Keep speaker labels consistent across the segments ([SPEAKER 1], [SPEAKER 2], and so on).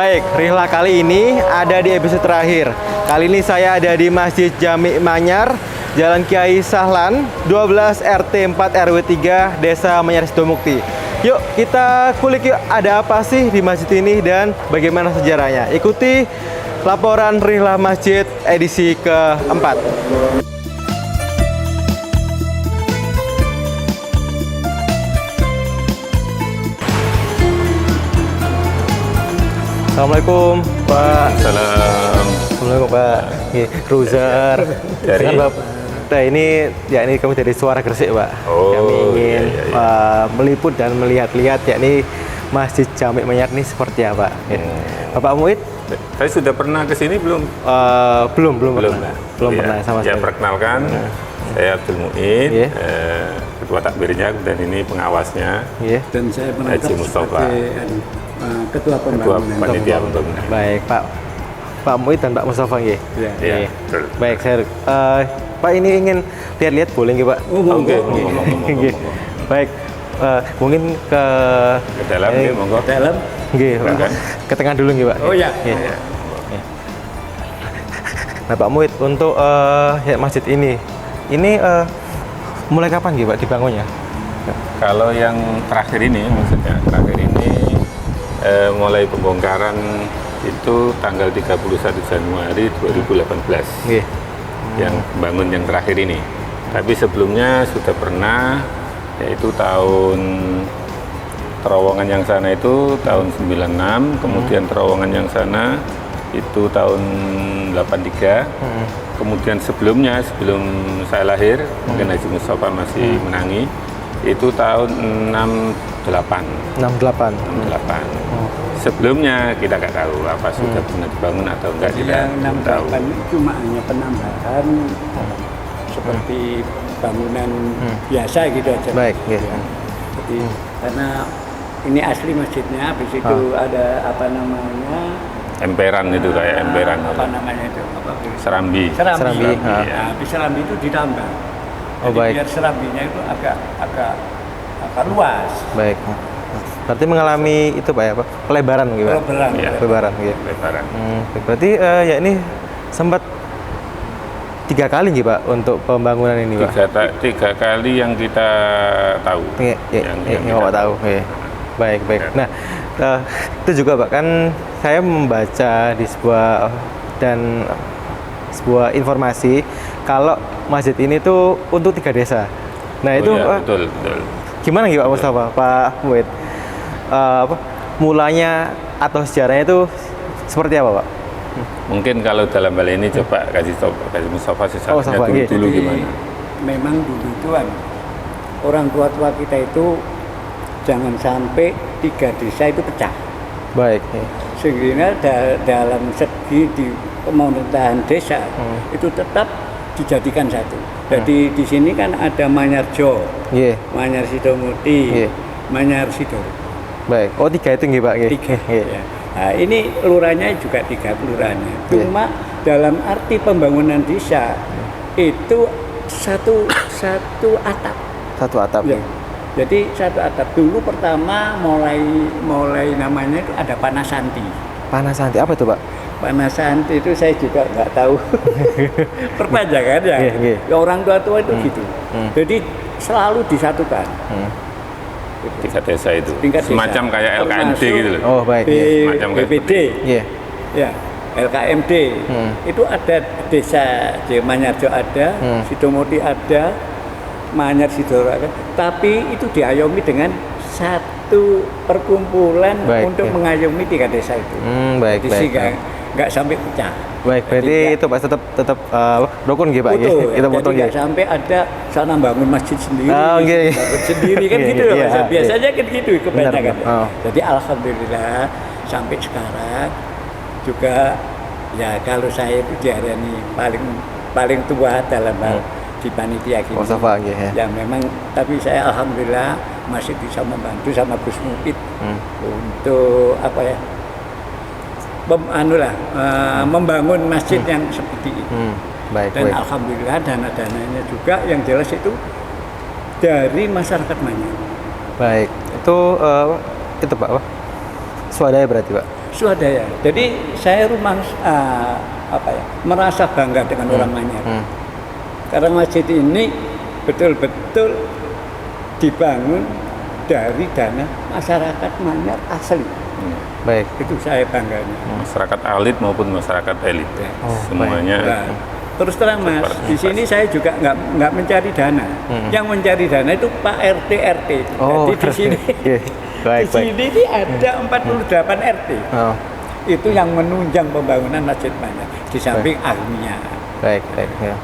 [SPEAKER 1] Baik, Rihla kali ini ada di episode terakhir. Kali ini saya ada di Masjid Jami' Manyar, Jalan Kiai Sahlan, 12 RT 4 RW 3, Desa Manyar Sidomukti. Yuk, kita kulik yuk, ada apa sih di masjid ini dan bagaimana sejarahnya. Ikuti laporan Rihla Masjid edisi keempat. Assalamualaikum Pak.
[SPEAKER 2] Salam.
[SPEAKER 1] Assalamualaikum Pak. Ruzar.
[SPEAKER 2] Dari?
[SPEAKER 1] Nah ini kami dari Suara Gresik Pak.
[SPEAKER 2] Oh,
[SPEAKER 1] Kami ingin
[SPEAKER 2] iya.
[SPEAKER 1] meliput dan melihat-lihat yakni Masjid Jami' Manyar ini seperti apa. Bapak Muid?
[SPEAKER 2] Saya sudah pernah ke sini belum?
[SPEAKER 1] Belum pernah. Belum pernah sama
[SPEAKER 2] Ya,
[SPEAKER 1] sekali.
[SPEAKER 2] perkenalkan, saya Abdul Muid,
[SPEAKER 1] Iya.
[SPEAKER 2] ketua takbirnya dan ini pengawasnya.
[SPEAKER 1] Iya.
[SPEAKER 3] Dan saya menangkap
[SPEAKER 2] Haji Mustafa.
[SPEAKER 3] sebagai ketua
[SPEAKER 2] Ketua
[SPEAKER 3] pembangunan.
[SPEAKER 2] panitia pembangunan.
[SPEAKER 1] Baik Pak Muid dan Pak Mustafa nggih.
[SPEAKER 3] Ya.
[SPEAKER 2] Iya,
[SPEAKER 1] Iya.
[SPEAKER 2] betul.
[SPEAKER 1] Baik, saya Pak ini ingin lihat-lihat boleh nggih Pak?
[SPEAKER 3] Oh, monggo.
[SPEAKER 2] Oke, monggo.
[SPEAKER 1] Nggih. Baik, mungkin ke
[SPEAKER 2] Ke dalam, ya, monggo.
[SPEAKER 3] Dalam.
[SPEAKER 1] nggih, Pak.
[SPEAKER 2] Silakan.
[SPEAKER 1] Ke tengah dulu nggih, Pak.
[SPEAKER 3] Oh ya.
[SPEAKER 1] Nggih. Nah, Pak Muid, untuk ya, masjid ini mulai kapan nggih, Pak, dibangunnya?
[SPEAKER 2] Kalau yang terakhir ini, maksudnya terakhir ini mulai pembongkaran itu tanggal 31 Januari 2018.
[SPEAKER 1] Nggih.
[SPEAKER 2] Yang bangun yang terakhir ini. Tapi sebelumnya sudah pernah, yaitu tahun terowongan yang sana itu tahun 96, kemudian terowongan yang sana itu tahun 83. Kemudian sebelum saya lahir, mungkin Haji Mustafa masih menangi, itu tahun 68.
[SPEAKER 1] 68.
[SPEAKER 2] Sebelumnya kita nggak tahu apa sudah pernah dibangun atau enggak,
[SPEAKER 3] Jadi
[SPEAKER 2] kita
[SPEAKER 3] yang
[SPEAKER 2] belum tahu.
[SPEAKER 3] 68 itu cuma hanya penambahan seperti bangunan biasa gitu aja.
[SPEAKER 1] Baik, nggih.
[SPEAKER 3] Ya. Jadi karena ini asli masjidnya, habis itu ada apa namanya?
[SPEAKER 2] Emperan itu kayak emperan.
[SPEAKER 3] Apa namanya itu? Apa?
[SPEAKER 2] Serambi.
[SPEAKER 1] Serambi,
[SPEAKER 3] Nah, habis serambi itu ditambah.
[SPEAKER 1] Oh,
[SPEAKER 3] Jadi
[SPEAKER 1] baik.
[SPEAKER 3] biar serambinya itu agak luas.
[SPEAKER 1] Baik. Berarti mengalami itu Pak ya, Pak? Pelebaran gitu, Pak.
[SPEAKER 3] Pelebaran.
[SPEAKER 2] Iya.
[SPEAKER 1] Pelebaran gitu.
[SPEAKER 2] Lebaran.
[SPEAKER 1] Berarti ya ini sempat 3 kali gitu, Pak, untuk pembangunan ini, Pak.
[SPEAKER 2] Tiga kali yang kita tahu.
[SPEAKER 1] Iya, yang Bapak tahu. Iya. Baik.
[SPEAKER 2] Ya.
[SPEAKER 1] Nah, itu juga Pak, kan saya membaca di sebuah informasi kalau masjid ini tuh untuk 3 desa. Nah, itu
[SPEAKER 2] ya, betul.
[SPEAKER 1] gimana gitu Pak Mustafa, Pak Muid? Mulanya atau sejarahnya itu seperti apa, Pak?
[SPEAKER 2] Mungkin kalau dalam hal ini coba kasih Mustafa sejarahnya
[SPEAKER 1] Mustafa, iya.
[SPEAKER 2] dulu
[SPEAKER 3] Jadi,
[SPEAKER 2] gimana?
[SPEAKER 3] memang dulu itu kan orang tua kita itu jangan sampai 3 desa itu pecah.
[SPEAKER 1] Baik.
[SPEAKER 3] Sehingga dalam segi di pemerintahan desa itu tetap dijadikan satu. Jadi di sini kan ada Manyarjo,
[SPEAKER 1] Iya.
[SPEAKER 3] Manyar Sidomukti,
[SPEAKER 1] Iya.
[SPEAKER 3] Manyar Sido.
[SPEAKER 1] Baik. Oh, 3 itu nggih, Pak. Nggih.
[SPEAKER 3] 3.
[SPEAKER 1] Iya.
[SPEAKER 3] Ya. Nah, ini kelurahannya juga 3 kelurahannya. Cuma dalam arti pembangunan desa itu satu atap.
[SPEAKER 1] Satu atap.
[SPEAKER 3] Ya. Jadi satu atap dulu pertama mulai namanya itu ada Panasanti.
[SPEAKER 1] Panasanti apa itu, Pak?
[SPEAKER 3] Panasanti itu saya juga nggak tahu. Perpanjangan ya.
[SPEAKER 1] Iya.
[SPEAKER 3] Ya, orang tua itu gitu. Jadi selalu disatukan.
[SPEAKER 2] 3 desa itu.
[SPEAKER 3] Tingkat desa.
[SPEAKER 2] Semacam kayak LKMD
[SPEAKER 3] Termasuk
[SPEAKER 2] gitu loh.
[SPEAKER 1] Oh, baik. Iya.
[SPEAKER 2] Semacam kayak
[SPEAKER 3] BPD.
[SPEAKER 1] Iya.
[SPEAKER 3] Ya, LKMD. Itu ada desa Manyarjo ada, Sidomukti ada, Manyar Sidoro ada. Tapi itu diayomi dengan satu perkumpulan untuk mengayomi 3 desa itu.
[SPEAKER 1] Baik.
[SPEAKER 3] Jadi nggak sampai pecah.
[SPEAKER 1] Baik, berarti itu Pak tetap rukun gitu, Pak.
[SPEAKER 3] Utuh,
[SPEAKER 1] Kita
[SPEAKER 3] jadi
[SPEAKER 1] potong
[SPEAKER 3] nggak
[SPEAKER 1] gitu.
[SPEAKER 3] sampai ada sana bangun masjid sendiri,
[SPEAKER 1] Oh, okay.
[SPEAKER 3] bangun sendiri kan gitu loh.
[SPEAKER 1] Iya,
[SPEAKER 3] Mas. Biasanya kan gitu kebanyakan.
[SPEAKER 1] Benar. Oh.
[SPEAKER 3] Jadi alhamdulillah sampai sekarang juga ya kalau saya itu diarani paling tua dalam hal di panitia gini.
[SPEAKER 1] Mustafa, ya.
[SPEAKER 3] Ya memang, tapi saya alhamdulillah masih bisa membantu sama Gus Mupit untuk apa ya? Membangun masjid yang seperti ini.
[SPEAKER 1] Baik.
[SPEAKER 3] Dan alhamdulillah dana-dananya juga yang jelas itu dari masyarakat Manyar.
[SPEAKER 1] Baik. Itu Pak, apa? Swadaya berarti, Pak.
[SPEAKER 3] swadaya. Jadi saya merasa bangga dengan orang Manyar. Karena masjid ini betul-betul dibangun dari dana masyarakat Manyar asli.
[SPEAKER 1] Baik.
[SPEAKER 3] Itu saya bangganya.
[SPEAKER 2] Masyarakat elit maupun masyarakat elit, semuanya.
[SPEAKER 3] Nah, terus terang Mas, di sini saya juga nggak mencari dana. Yang mencari dana itu Pak RT RT. Jadi di sini
[SPEAKER 1] Baik,
[SPEAKER 3] di sini ini ada 48 RT. Itu yang menunjang pembangunan Masjid Manyar di samping ahlinya.
[SPEAKER 1] Baik, ya.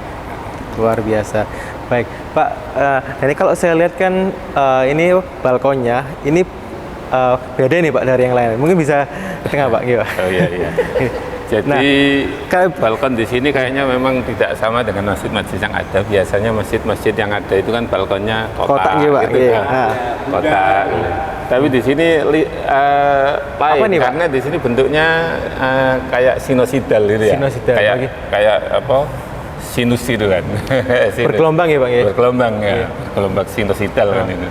[SPEAKER 1] Luar biasa. Baik, Pak. Ini kalau saya lihat kan ini balkonnya ini beda nih Pak dari yang lain. Mungkin bisa ke tengah Pak, gitu.
[SPEAKER 2] Oh iya. Jadi balkon di sini kayaknya memang tidak sama dengan masjid-masjid yang ada. Biasanya masjid-masjid yang ada itu kan balkonnya kotak
[SPEAKER 1] gitu Pak.
[SPEAKER 2] Gitu, kotak. Tapi di sini lain
[SPEAKER 1] nih, Pak?
[SPEAKER 2] karena di sini bentuknya kayak sinusoidal gitu ya.
[SPEAKER 1] Sinusoidal,
[SPEAKER 2] kayak apa? Sinus itu kan.
[SPEAKER 1] Bergelombang ya Pak ya.
[SPEAKER 2] Bergelombang ya. Bergelombang sinusoidal kan itu.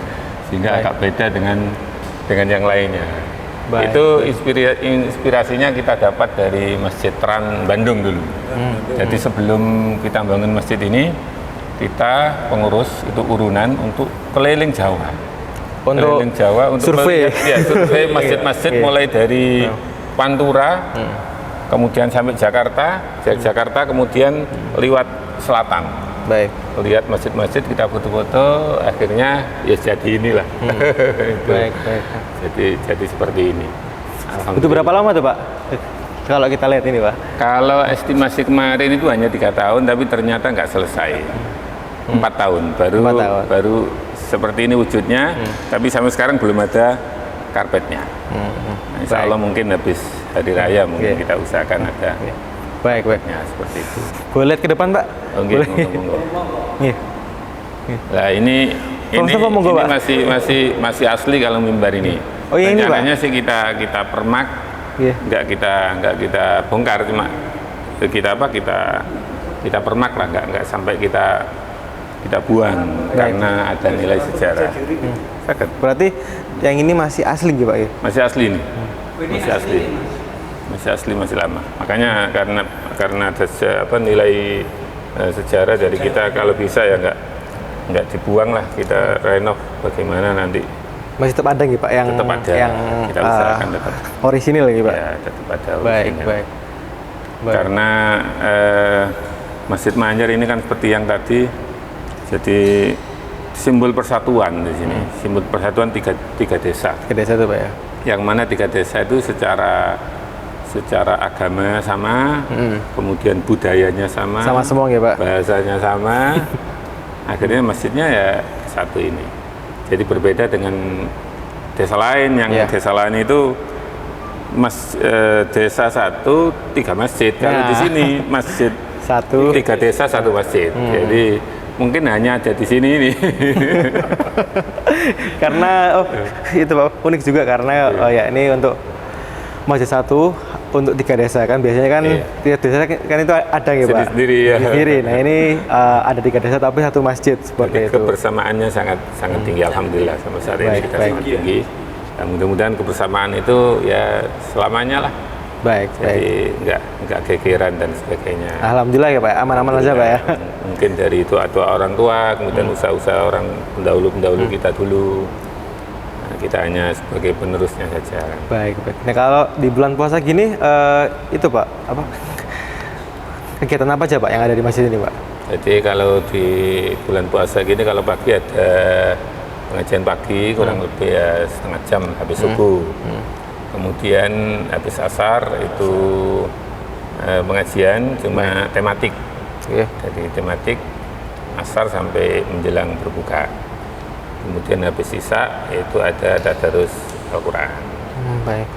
[SPEAKER 2] Sehingga agak beda dengan yang lainnya.
[SPEAKER 1] Baik.
[SPEAKER 2] Itu inspirasinya kita dapat dari Masjid Tran Bandung dulu. Jadi sebelum kita bangun masjid ini, kita pengurus itu urunan untuk keliling Jawa. Keliling Jawa untuk
[SPEAKER 1] survei.
[SPEAKER 2] Survei masjid-masjid mulai dari Pantura, kemudian sampai Jakarta, dari Jakarta kemudian liwat selatan.
[SPEAKER 1] Baik.
[SPEAKER 2] Lihat masjid-masjid, kita foto-foto, akhirnya ya jadi inilah.
[SPEAKER 1] Baik.
[SPEAKER 2] Jadi seperti ini.
[SPEAKER 1] Itu berapa lama tuh Pak? Kalau kita lihat ini Pak?
[SPEAKER 2] Kalau estimasi kemarin itu hanya 3 tahun, tapi ternyata nggak selesai. 4 tahun, baru seperti ini wujudnya, tapi sampai sekarang belum ada karpetnya. Insya Allah mungkin habis hari raya mungkin kita usahakan ada.
[SPEAKER 1] Baik.
[SPEAKER 2] Ya, seperti itu.
[SPEAKER 1] Boleh lihat ke depan Pak?
[SPEAKER 2] Boleh. Monggo. Nah ini masih asli kalau mimbar ini.
[SPEAKER 1] Oh iya, ini Pak?
[SPEAKER 2] Rencananya sih kita permak, nggak kita bongkar, cuma kita permak lah, nggak sampai kita buang karena ada nilai sejarah.
[SPEAKER 1] Berarti yang ini masih asli gitu Pak ya?
[SPEAKER 2] Masih asli ini, masih asli, masih lama. Makanya karena ada nilai sejarah dari kita, kalau bisa ya nggak dibuang lah, kita renov bagaimana nanti.
[SPEAKER 1] Masih tetap ada gitu Pak yang
[SPEAKER 2] tetap ada,
[SPEAKER 1] yang
[SPEAKER 2] kita usahakan tetap
[SPEAKER 1] orisinil lagi Pak.
[SPEAKER 2] Ya, tetap ada
[SPEAKER 1] orisinil. Baik.
[SPEAKER 2] Karena Masjid Manyar ini kan seperti yang tadi, jadi simbol persatuan di sini, simbol persatuan tiga desa.
[SPEAKER 1] 3 desa itu Pak ya.
[SPEAKER 2] Yang mana 3 desa itu secara agama sama, kemudian budayanya sama
[SPEAKER 1] semua ya Pak.
[SPEAKER 2] Bahasanya sama, akhirnya masjidnya ya satu ini. Jadi berbeda dengan desa lain, yang desa lain itu desa 1 3 masjid. Kalau di sini masjid
[SPEAKER 1] 1
[SPEAKER 2] 3 desa 1 masjid. Jadi mungkin hanya ada di sini ini.
[SPEAKER 1] Karena itu Pak, unik juga karena ini untuk masjid 1 untuk 3 desa kan, biasanya kan 3 desa kan itu ada gitu Pak. Sendiri. Nah ini ada 3 desa tapi 1 masjid seperti itu.
[SPEAKER 2] Kebersamaannya sangat tinggi, alhamdulillah sampai saat ini kita sangat tinggi. Dan mudah-mudahan kebersamaan itu ya selamanya lah. Jadi nggak gegeran dan sebagainya.
[SPEAKER 1] Alhamdulillah ya Pak, aman-aman aja Pak ya.
[SPEAKER 2] Mungkin dari itu orang tua, kemudian usaha-usaha orang pendahulu kita dulu. Kita hanya sebagai penerusnya saja. Baik.
[SPEAKER 1] Nah kalau di bulan puasa gini itu Pak, apa kegiatan apa aja Pak yang ada di masjid ini Pak?
[SPEAKER 2] Jadi kalau di bulan puasa gini, kalau pagi ada pengajian pagi kurang lebih ya setengah jam habis subuh. Kemudian habis asar itu pengajian cuma tematik. Jadi tematik asar sampai menjelang berbuka. Kemudian habis sisa itu ada tadarus Al-Quran.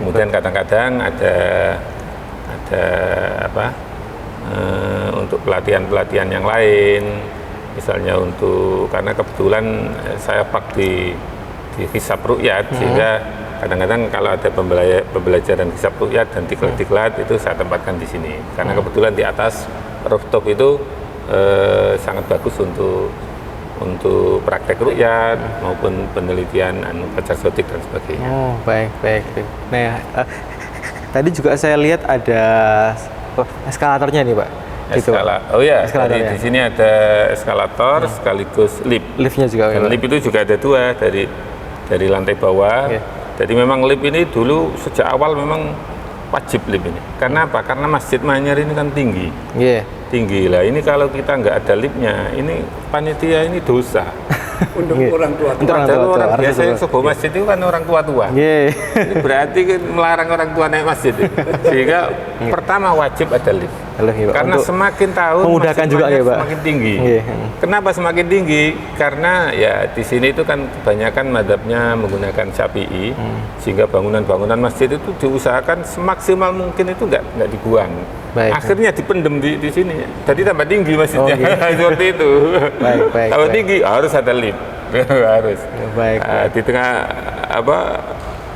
[SPEAKER 2] Kemudian kadang-kadang ada untuk pelatihan yang lain, misalnya karena kebetulan saya pak di hisab ru'yat, sehingga kadang-kadang kalau ada pembelajaran hisab ru'yat dan diklat itu saya tempatkan di sini. Karena kebetulan di atas rooftop itu sangat bagus untuk praktek ru'yat maupun penelitian fajar sodik dan sebagainya.
[SPEAKER 1] Baik. Nah Tadi juga saya lihat ada eskalatornya nih Pak. Gitu, Pak.
[SPEAKER 2] Oh ya,
[SPEAKER 1] Eskalatornya.
[SPEAKER 2] di sini ada eskalator sekaligus lift.
[SPEAKER 1] Liftnya juga.
[SPEAKER 2] Dan
[SPEAKER 1] Pak.
[SPEAKER 2] lift itu juga ada dua dari lantai bawah.
[SPEAKER 1] Oke.
[SPEAKER 2] Jadi memang lift ini dulu sejak awal memang wajib lift ini. Karena apa? Karena Masjid Manyar ini kan tinggi.
[SPEAKER 1] Iya.
[SPEAKER 2] Tinggi lah. Ini kalau kita nggak ada liftnya, ini panitia ini dosa.
[SPEAKER 3] Untuk
[SPEAKER 1] Iya.
[SPEAKER 3] orang tua.
[SPEAKER 1] Untuk orang
[SPEAKER 2] Padahal
[SPEAKER 1] tua-tua,
[SPEAKER 2] orang
[SPEAKER 1] harus
[SPEAKER 2] biasa yang
[SPEAKER 1] tua.
[SPEAKER 2] sebuah masjid itu kan orang tua-tua.
[SPEAKER 1] Iya.
[SPEAKER 2] Ini berarti kan melarang orang tua naik masjid. Sehingga pertama wajib ada lift.
[SPEAKER 1] Halo, iya, Pak.
[SPEAKER 2] Karena
[SPEAKER 1] Untuk
[SPEAKER 2] semakin tahun
[SPEAKER 1] memudahkan
[SPEAKER 2] Masjid
[SPEAKER 1] juga
[SPEAKER 2] Manyar
[SPEAKER 1] ya, Pak.
[SPEAKER 2] semakin tinggi.
[SPEAKER 1] Iya.
[SPEAKER 2] Kenapa semakin tinggi? Karena ya di sini itu kan kebanyakan madhabnya menggunakan Syafi'i, sehingga bangunan-bangunan masjid itu diusahakan semaksimal mungkin itu nggak dibuang.
[SPEAKER 1] Baik.
[SPEAKER 2] Akhirnya dipendem di sini. Jadi tambah tinggi masjidnya.
[SPEAKER 1] Oh, gitu.
[SPEAKER 2] Seperti itu.
[SPEAKER 1] Baik,
[SPEAKER 2] Tambah
[SPEAKER 1] baik.
[SPEAKER 2] tinggi harus ada lift. Harus.
[SPEAKER 1] Baik,
[SPEAKER 2] Di tengah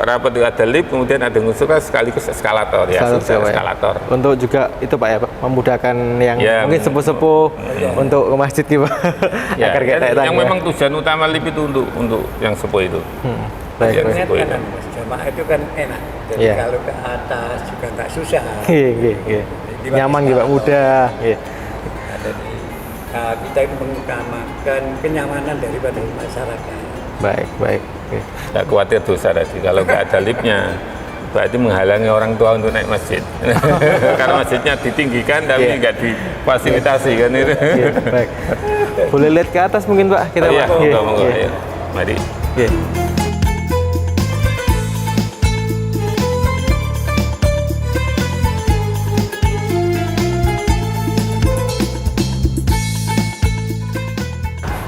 [SPEAKER 2] rapat itu ada lift, kemudian ada mengusulkan sekaligus eskalator ya,
[SPEAKER 1] Eskalator,
[SPEAKER 2] sudah
[SPEAKER 1] Pak, ya.
[SPEAKER 2] eskalator.
[SPEAKER 1] Untuk juga itu Pak ya, Pak, memudahkan yang
[SPEAKER 2] Ya,
[SPEAKER 1] mungkin sepuh-sepuh untuk ke masjid gitu Pak.
[SPEAKER 2] Ya,
[SPEAKER 1] Agar kita
[SPEAKER 2] yang
[SPEAKER 1] tanya.
[SPEAKER 2] memang tujuan utama lift itu untuk yang sepuh itu.
[SPEAKER 1] Baik,
[SPEAKER 2] Ya,
[SPEAKER 1] baik.
[SPEAKER 2] sepuh itu.
[SPEAKER 3] Jamaah itu kan enak. Jadi
[SPEAKER 1] Iya.
[SPEAKER 3] kalau ke atas juga nggak susah.
[SPEAKER 1] Iya, iya, iya. Nyaman gitu Pak, mudah. Iya.
[SPEAKER 3] Kita itu mengutamakan kenyamanan daripada masyarakat.
[SPEAKER 1] Baik, baik. Oke.
[SPEAKER 2] Nggak khawatir dosa tadi. Kalau nggak ada liftnya, berarti menghalangi orang tua untuk naik masjid. Karena masjidnya ditinggikan tapi
[SPEAKER 1] Iya.
[SPEAKER 2] nggak difasilitasi kan itu.
[SPEAKER 1] Iya, baik. Boleh lihat ke atas mungkin Pak kita
[SPEAKER 2] Oh, iya,
[SPEAKER 1] Pak.
[SPEAKER 2] monggo, monggo.
[SPEAKER 1] Iya.
[SPEAKER 2] Ayo, mari.
[SPEAKER 1] Iya.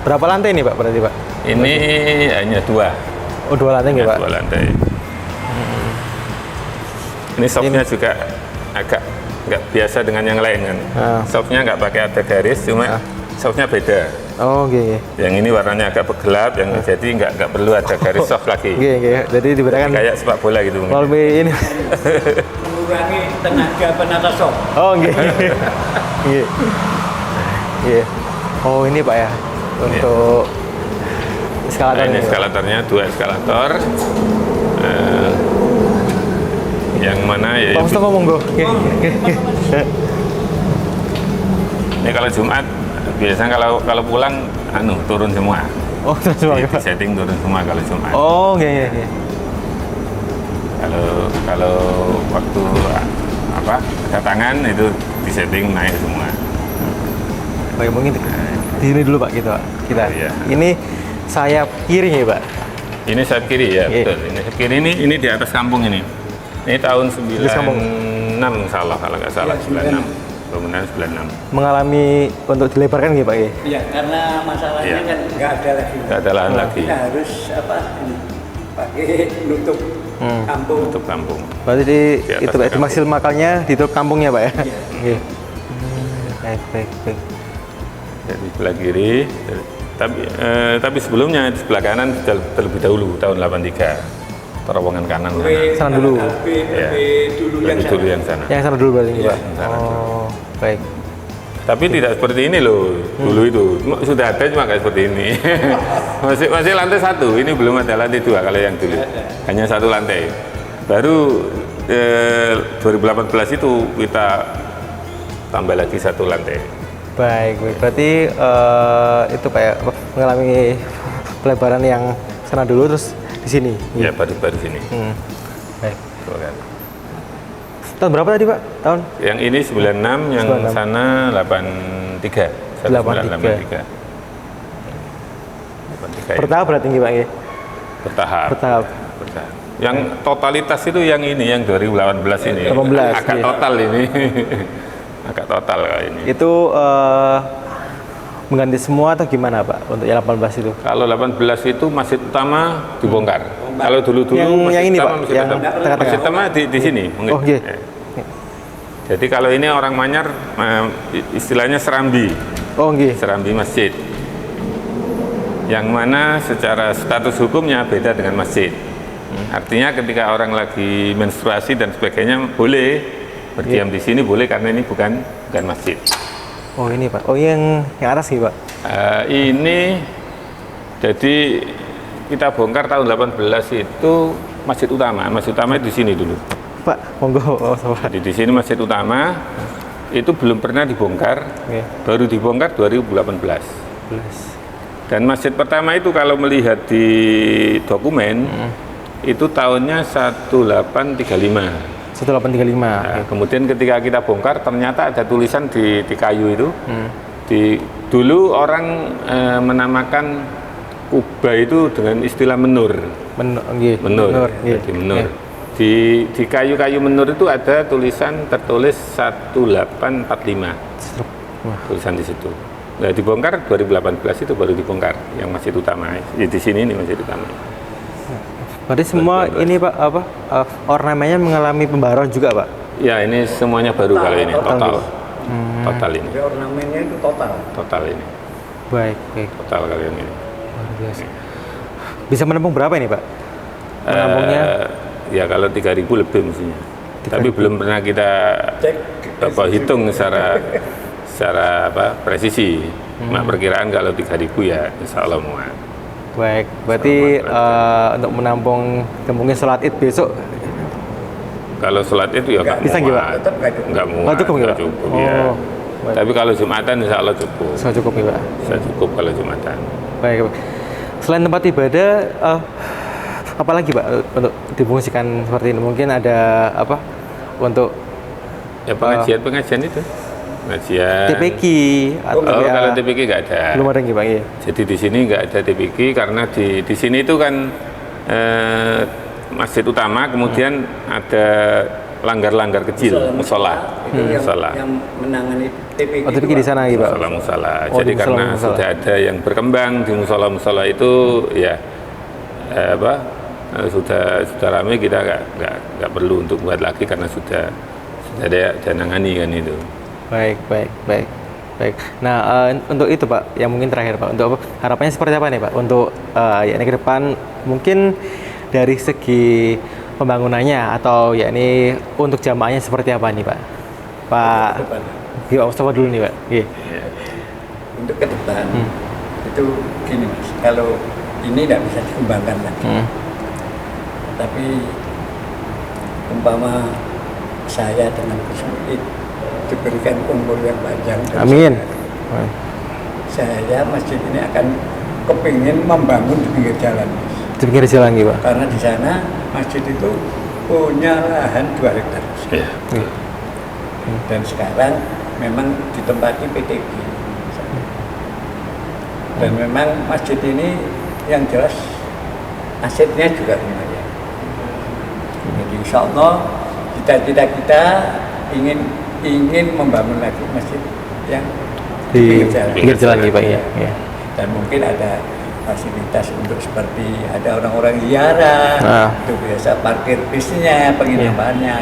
[SPEAKER 1] Berapa lantai nih Pak berarti Pak?
[SPEAKER 2] Ini hanya dua.
[SPEAKER 1] Oh, 2 lantai nggak
[SPEAKER 2] Ya,
[SPEAKER 1] Pak?
[SPEAKER 2] 2 lantai. Ini softnya juga agak nggak biasa dengan yang lain kan.
[SPEAKER 1] Ah.
[SPEAKER 2] Softnya nggak pakai ada garis, cuma softnya beda.
[SPEAKER 1] Oh, oke.
[SPEAKER 2] Yang ini warnanya agak gelap, yang jadi nggak perlu ada garis soft lagi.
[SPEAKER 1] Oke, oke. Jadi dibedakan
[SPEAKER 2] Kayak sepak bola gitu mungkin.
[SPEAKER 1] kalau ini.
[SPEAKER 3] Mengurangi tenaga penata soft.
[SPEAKER 1] Oh, oke. Iya. Iya. Oh, ini Pak ya. Untuk eskalator
[SPEAKER 2] Nah, ini
[SPEAKER 1] ini, Pak.
[SPEAKER 2] eskalatornya 2 eskalator. Yang mana ya?
[SPEAKER 1] Pak Mustafa monggo. Oke. Oke.
[SPEAKER 2] Ini kalau Jumat biasanya kalau pulang turun semua.
[SPEAKER 1] Oh, terus Pak.
[SPEAKER 2] Di setting turun semua kalau Jumat.
[SPEAKER 1] Oh, oke, oke, oke.
[SPEAKER 2] Kalau waktu kedatangan itu di setting naik semua.
[SPEAKER 1] Baik, mungkin di sini dulu Pak gitu Pak. Kita.
[SPEAKER 2] Iya.
[SPEAKER 1] Ini sayap kiri nih Pak.
[SPEAKER 2] Ini sayap kiri ya,
[SPEAKER 1] Iya.
[SPEAKER 2] betul. Ini sayap kiri ini di atas kampung ini. Ini tahun
[SPEAKER 1] Di kampung.
[SPEAKER 2] 96 salah kalau nggak salah 96. Bangunan 96.
[SPEAKER 1] Mengalami untuk dilebarkan gitu Pak ya.
[SPEAKER 3] Iya, karena masalahnya
[SPEAKER 2] Iya.
[SPEAKER 3] kan nggak ada lagi.
[SPEAKER 2] Nggak ada lahan lagi
[SPEAKER 3] Kita harus ini pakai nutup kampung.
[SPEAKER 2] untuk kampung.
[SPEAKER 1] Berarti di
[SPEAKER 2] Di atas
[SPEAKER 1] itu Pak, di
[SPEAKER 2] kampung.
[SPEAKER 1] maksimalkannya di tutup kampungnya Pak ya.
[SPEAKER 3] Iya.
[SPEAKER 1] Iya. Baik, baik, baik.
[SPEAKER 2] Jadi sebelah kiri, tapi sebelumnya di sebelah kanan sudah terlebih dahulu tahun 83 terowongan kanan.
[SPEAKER 1] Sana dulu.
[SPEAKER 2] Ya.
[SPEAKER 3] Dulu
[SPEAKER 2] Lebih dulu yang sana.
[SPEAKER 1] Yang sana dulu berarti
[SPEAKER 2] Iya,
[SPEAKER 1] Pak.
[SPEAKER 2] yang sana
[SPEAKER 1] Oh, baik.
[SPEAKER 2] Tapi tidak seperti ini loh, dulu itu sudah ada cuma kayak seperti ini. masih lantai 1, ini belum ada lantai 2 kalau yang dulu. Hanya 1 lantai. Baru 2018 itu kita tambah lagi 1 lantai.
[SPEAKER 1] Baik, baik. Berarti itu Pak ya, mengalami pelebaran yang sana dulu terus di sini.
[SPEAKER 2] Ya baru sini.
[SPEAKER 1] Baik.
[SPEAKER 2] Tuh kan.
[SPEAKER 1] Tahun berapa tadi Pak? Tahun?
[SPEAKER 2] Yang ini 96, yang
[SPEAKER 1] 96.
[SPEAKER 2] sana 83.
[SPEAKER 1] 83.
[SPEAKER 2] 83
[SPEAKER 1] Bertahap berarti tinggi Pak ya?
[SPEAKER 2] bertahap.
[SPEAKER 1] Bertahap.
[SPEAKER 2] Bertahap. Yang totalitas itu yang ini, yang 2018 ini.
[SPEAKER 1] 18,
[SPEAKER 2] Agak
[SPEAKER 1] iya.
[SPEAKER 2] total ini. Agak total kali ini.
[SPEAKER 1] Itu mengganti semua atau gimana Pak untuk yang 18 itu?
[SPEAKER 2] Kalau 18 itu masjid utama dibongkar. Kalau dulu-dulu
[SPEAKER 1] Yang ini, Pak,
[SPEAKER 2] masjid
[SPEAKER 1] yang
[SPEAKER 2] utama,
[SPEAKER 1] tengah-tengah.
[SPEAKER 2] masjid utama di sini mungkin.
[SPEAKER 1] Oh, iya.
[SPEAKER 2] Ya. Jadi kalau ini orang Manyar istilahnya serambi,
[SPEAKER 1] Oh, nggih.
[SPEAKER 2] serambi masjid. Yang mana secara status hukumnya beda dengan masjid. Artinya ketika orang lagi menstruasi dan sebagainya boleh berdiam di sini, boleh karena ini bukan masjid.
[SPEAKER 1] Oh, ini Pak. Oh, yang atas nih Pak.
[SPEAKER 2] Ini jadi kita bongkar tahun 18 itu masjid utama. Masjid utama di sini dulu.
[SPEAKER 1] Pak, monggo. Pak.
[SPEAKER 2] Jadi di sini masjid utama itu belum pernah dibongkar,
[SPEAKER 1] Oke.
[SPEAKER 2] baru dibongkar 2018. Dan masjid pertama itu kalau melihat di dokumen itu tahunnya 1835.
[SPEAKER 1] 1835.
[SPEAKER 2] Nah, kemudian ketika kita bongkar ternyata ada tulisan di kayu itu. Dulu orang menamakan kubah itu dengan istilah menur. Menur. Jadi menur. Di kayu-kayu menur itu ada tertulis 1845. Tulisan di situ. Nah, dibongkar 2018 itu baru dibongkar yang masjid utama. Di sini ini masjid utama.
[SPEAKER 1] Berarti semua ini Pak ornamennya mengalami pembaruan juga Pak?
[SPEAKER 2] Ya, ini semuanya baru kalau ini total. Total ini.
[SPEAKER 3] Jadi ornamennya itu total.
[SPEAKER 2] Total ini.
[SPEAKER 1] Baik.
[SPEAKER 2] Total kali ini.
[SPEAKER 1] Luar biasa. Bisa menampung berapa ini Pak? Menampungnya?
[SPEAKER 2] Ya kalau 3.000 lebih mestinya. Tapi belum pernah kita hitung secara presisi. Perkiraan kalau 3.000 ya insya Allah muat.
[SPEAKER 1] Baik, berarti untuk menampung mungkin sholat id besok
[SPEAKER 2] kalau sholat itu ya nggak
[SPEAKER 1] bisa
[SPEAKER 2] muat. Nggak muat, nggak cukup ya. Tapi kalau Jumatan insya Allah cukup.
[SPEAKER 1] Bisa cukup ya Pak?
[SPEAKER 2] Bisa cukup kalau Jumatan.
[SPEAKER 1] Baik, Pak. Selain tempat ibadah, apa lagi Pak untuk difungsikan seperti ini? Mungkin ada apa untuk
[SPEAKER 2] Ya pengajian itu. Pengajian.
[SPEAKER 1] TPQ atau
[SPEAKER 2] Kalau TPQ nggak ada.
[SPEAKER 1] Belum ada nggih Pak? Iya.
[SPEAKER 2] Jadi di sini nggak ada TPQ karena di sini itu kan masjid utama, kemudian ada langgar-langgar kecil, musola.
[SPEAKER 3] Yang menangani TPQ.
[SPEAKER 1] Oh, TPQ di sana gitu Pak?
[SPEAKER 2] Musola.
[SPEAKER 1] Oh,
[SPEAKER 2] Jadi
[SPEAKER 1] di
[SPEAKER 2] karena
[SPEAKER 1] musola.
[SPEAKER 2] sudah ada yang berkembang di musola itu ya sudah ramai, kita nggak perlu untuk buat lagi karena sudah ada nangani kan itu.
[SPEAKER 1] Baik. Nah, untuk itu Pak, yang mungkin terakhir Pak, untuk harapannya seperti apa nih Pak? Untuk ya ini ke depan mungkin dari segi pembangunannya atau ya ini untuk jamaahnya seperti apa nih Pak? Pak Mustafa dulu nih Pak. Iya.
[SPEAKER 3] Untuk ke depan itu gini Mas, kalau ini tidak bisa dikembangkan lagi. Tapi umpama saya dengan Gus Muhyidd diberikan umur yang panjang.
[SPEAKER 1] Amin.
[SPEAKER 3] Saya masjid ini akan kepingin membangun di pinggir jalan.
[SPEAKER 1] Di pinggir jalan gitu Pak.
[SPEAKER 3] Karena di sana masjid itu punya lahan 2 hektar.
[SPEAKER 2] Ya.
[SPEAKER 3] Dan sekarang memang ditempati PTG. Dan memang masjid ini yang jelas asetnya juga lumayan. Jadi insya Allah cita-cita kita ingin membangun lagi masjid yang
[SPEAKER 1] Di pinggir jalan gitu Pak. Iya.
[SPEAKER 3] Dan mungkin ada fasilitas untuk seperti ada orang-orang ziarah, itu biasa parkir bisnya, penginapannya.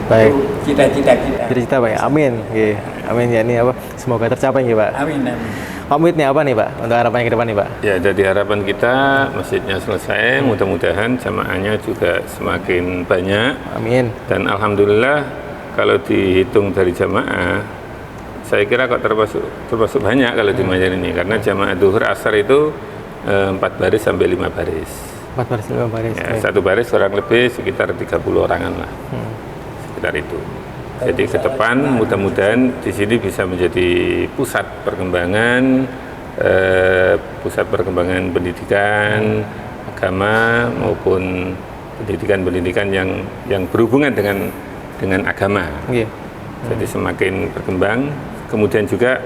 [SPEAKER 1] Baik.
[SPEAKER 3] Itu cita-cita kita.
[SPEAKER 1] Cita-cita Pak ya. Amin. Iya. Amin ya ini apa? Semoga tercapai nih Pak.
[SPEAKER 3] Amin.
[SPEAKER 1] Pamit nih apa nih Pak untuk harapannya ke depan nih Pak?
[SPEAKER 2] Ya, jadi harapan kita masjidnya selesai, mudah-mudahan jamaahnya juga semakin banyak.
[SPEAKER 1] Amin.
[SPEAKER 2] Dan alhamdulillah kalau dihitung dari jamaah, saya kira kok termasuk banyak kalau di Manyar ini, karena jamaah duhur asar itu 4 baris sampai 5 baris.
[SPEAKER 1] 4 baris 5 baris.
[SPEAKER 2] Ya, satu baris kurang lebih sekitar 30 orangan lah, sekitar itu. Jadi ke depan mudah-mudahan di sini bisa menjadi pusat perkembangan pendidikan agama maupun pendidikan yang berhubungan dengan agama.
[SPEAKER 1] Iya.
[SPEAKER 2] Jadi semakin berkembang. Kemudian juga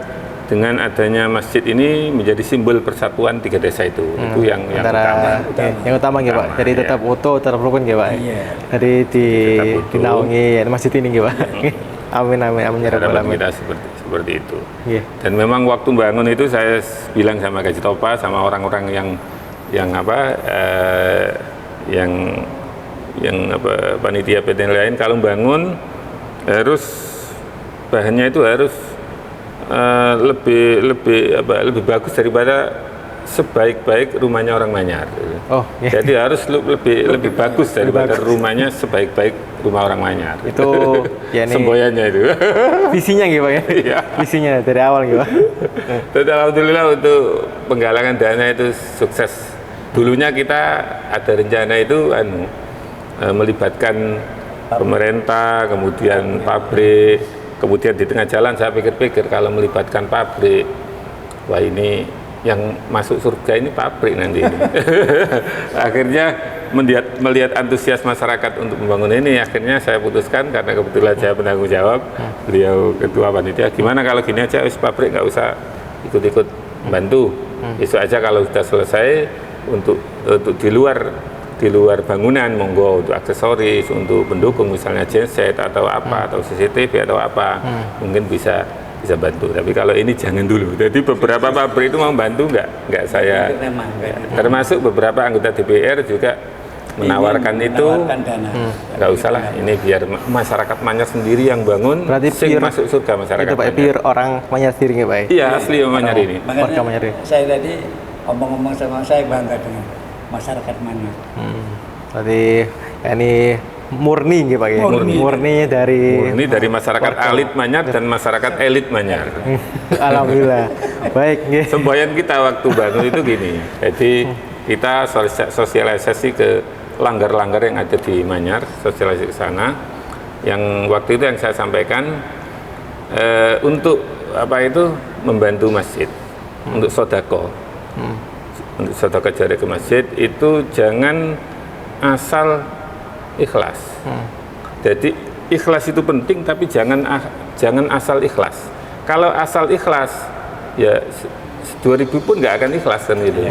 [SPEAKER 2] dengan adanya masjid ini menjadi simbol persatuan 3 desa itu. Itu yang utama.
[SPEAKER 1] Yang utama gitu Pak. Jadi tetap utuh, tetap rukun gitu Pak.
[SPEAKER 3] Iya.
[SPEAKER 1] Jadi dinaungi masjid ini gitu Pak. Amin ya rabbal
[SPEAKER 2] Harapan
[SPEAKER 1] alamin.
[SPEAKER 2] kita seperti itu.
[SPEAKER 1] Iya.
[SPEAKER 2] Dan memang waktu bangun itu saya bilang sama Gaji Topa sama orang-orang yang panitia PT lain, kalau bangun harus bahannya itu harus lebih bagus daripada sebaik-baik rumahnya orang Manyar.
[SPEAKER 1] Oh, iya.
[SPEAKER 2] Jadi harus lebih bagus daripada rumahnya sebaik-baik rumah orang Manyar.
[SPEAKER 1] Itu ya ini
[SPEAKER 2] semboyannya itu.
[SPEAKER 1] visinya gitu Pak ya.
[SPEAKER 2] Iya.
[SPEAKER 1] Visinya dari awal gitu Pak.
[SPEAKER 2] Dan alhamdulillah untuk penggalangan dana itu sukses. Dulunya kita ada rencana itu melibatkan pemerintah, kemudian pabrik, kemudian di tengah jalan saya pikir-pikir kalau melibatkan pabrik, wah ini yang masuk surga ini pabrik nanti ini. Akhirnya melihat antusias masyarakat untuk membangun ini, akhirnya saya putuskan karena kebetulan saya penanggung jawab, beliau ketua panitia, gimana kalau gini aja, wis pabrik nggak usah ikut-ikut bantu, besok aja kalau sudah selesai untuk di luar bangunan, monggo untuk aksesoris, untuk pendukung misalnya genset atau apa, atau CCTV atau apa, mungkin bisa bantu. Tapi kalau ini jangan dulu. Jadi beberapa pabrik itu mau bantu nggak saya, termasuk beberapa anggota DPR juga menawarkan itu,
[SPEAKER 3] dana.
[SPEAKER 2] nggak usah lah, ini biar masyarakat Manyar sendiri yang bangun,
[SPEAKER 1] Berarti
[SPEAKER 2] sing masuk surga masyarakat
[SPEAKER 1] itu Pak,
[SPEAKER 2] Manyar.
[SPEAKER 1] pure orang Manyar sendiri nggak Pak?
[SPEAKER 2] Iya, asli Manyar ini.
[SPEAKER 1] Warga Manyar
[SPEAKER 3] Makanya
[SPEAKER 1] ini.
[SPEAKER 3] saya tadi ngomong-ngomong sama saya bangga dengan masyarakat Manyar.
[SPEAKER 1] Berarti ya ini murni gitu Pak ya? Murni dari
[SPEAKER 2] masyarakat elit Manyar dan masyarakat elit Manyar.
[SPEAKER 1] Alhamdulillah. Baik, nggih.
[SPEAKER 2] Semboyan kita waktu bangun itu gini, jadi kita sosialisasi ke langgar-langgar yang ada di Manyar, sosialisasi ke sana. Yang waktu itu yang saya sampaikan untuk apa itu membantu masjid, untuk sodako, untuk sodako jari ke masjid itu jangan asal ikhlas. Jadi ikhlas itu penting, tapi jangan asal ikhlas. Kalau asal ikhlas, ya 2000 pun nggak akan ikhlas kan gitu.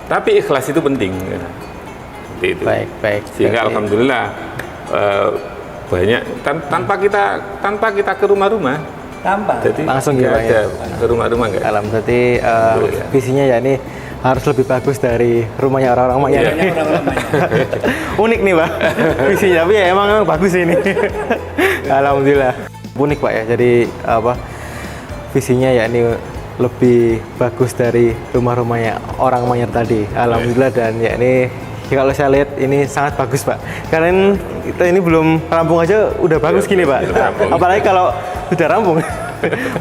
[SPEAKER 2] Tapi ikhlas itu penting. Seperti itu.
[SPEAKER 1] Baik.
[SPEAKER 2] Sehingga alhamdulillah banyak tanpa kita ke rumah-rumah.
[SPEAKER 3] Tanpa.
[SPEAKER 2] Jadi
[SPEAKER 1] Langsung
[SPEAKER 2] nggak
[SPEAKER 1] gitu, Pak,
[SPEAKER 2] ada
[SPEAKER 1] ya?
[SPEAKER 2] ke rumah-rumah nggak.
[SPEAKER 1] Berarti visinya ya ini harus lebih bagus dari rumahnya orang-orang Manyar.
[SPEAKER 2] Iya.
[SPEAKER 3] Banyak orang-orang Manyar.
[SPEAKER 1] Unik nih Pak visinya, tapi ya emang bagus ini. Alhamdulillah. Unik Pak ya, jadi apa visinya ya ini lebih bagus dari rumah-rumahnya orang Manyar tadi. Alhamdulillah, dan ya ini kalau saya lihat ini sangat bagus Pak. Karena kita ini belum rampung aja udah bagus gini Pak.
[SPEAKER 2] rampung.
[SPEAKER 1] Apalagi kalau sudah rampung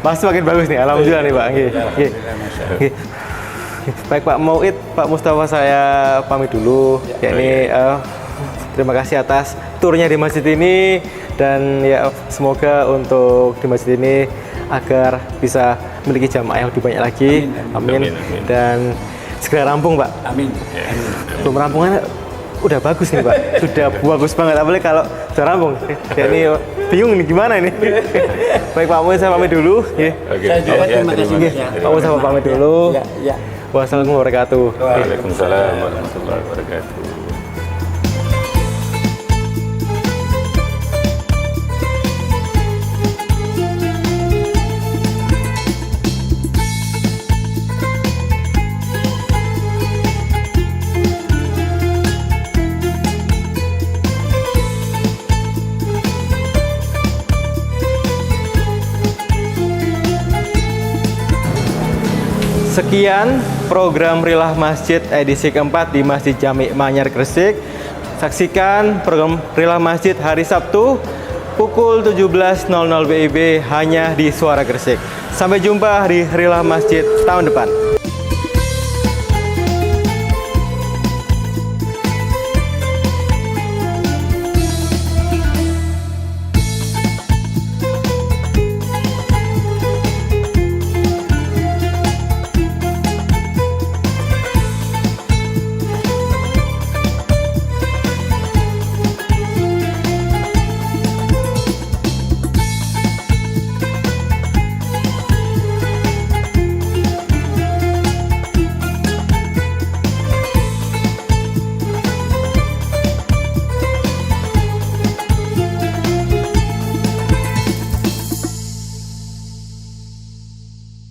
[SPEAKER 1] pasti makin bagus nih. Alhamdulillah nih Pak. Nggih. Baik Pak Mauid, Pak Mustafa, saya pamit dulu. Ya ini terima kasih atas turnya di masjid ini, dan ya semoga untuk di masjid ini agar bisa memiliki jamaah yang lebih banyak lagi. Amin. Dan segera rampung Pak.
[SPEAKER 3] Amin.
[SPEAKER 1] Belum rampungan udah bagus nih Pak. Sudah bagus banget, apalagi kalau sudah rampung. Ya ini bingung nih gimana ini. Baik Pak Mauid, saya pamit dulu.
[SPEAKER 2] Oke.
[SPEAKER 3] Saya juga
[SPEAKER 2] Ya,
[SPEAKER 3] terima kasih.
[SPEAKER 2] kasih.
[SPEAKER 1] Pak Mustafa pamit dulu.
[SPEAKER 3] Ya.
[SPEAKER 1] Wassalamualaikum warahmatullahi wabarakatuh.
[SPEAKER 2] Waalaikumsalam warahmatullahi wabarakatuh.
[SPEAKER 1] Sekian program Rilah Masjid edisi keempat di Masjid Jami' Manyar Gresik. Saksikan program Rilah Masjid hari Sabtu pukul 17.00 WIB hanya di Suara Gresik. Sampai jumpa di Rilah Masjid tahun depan.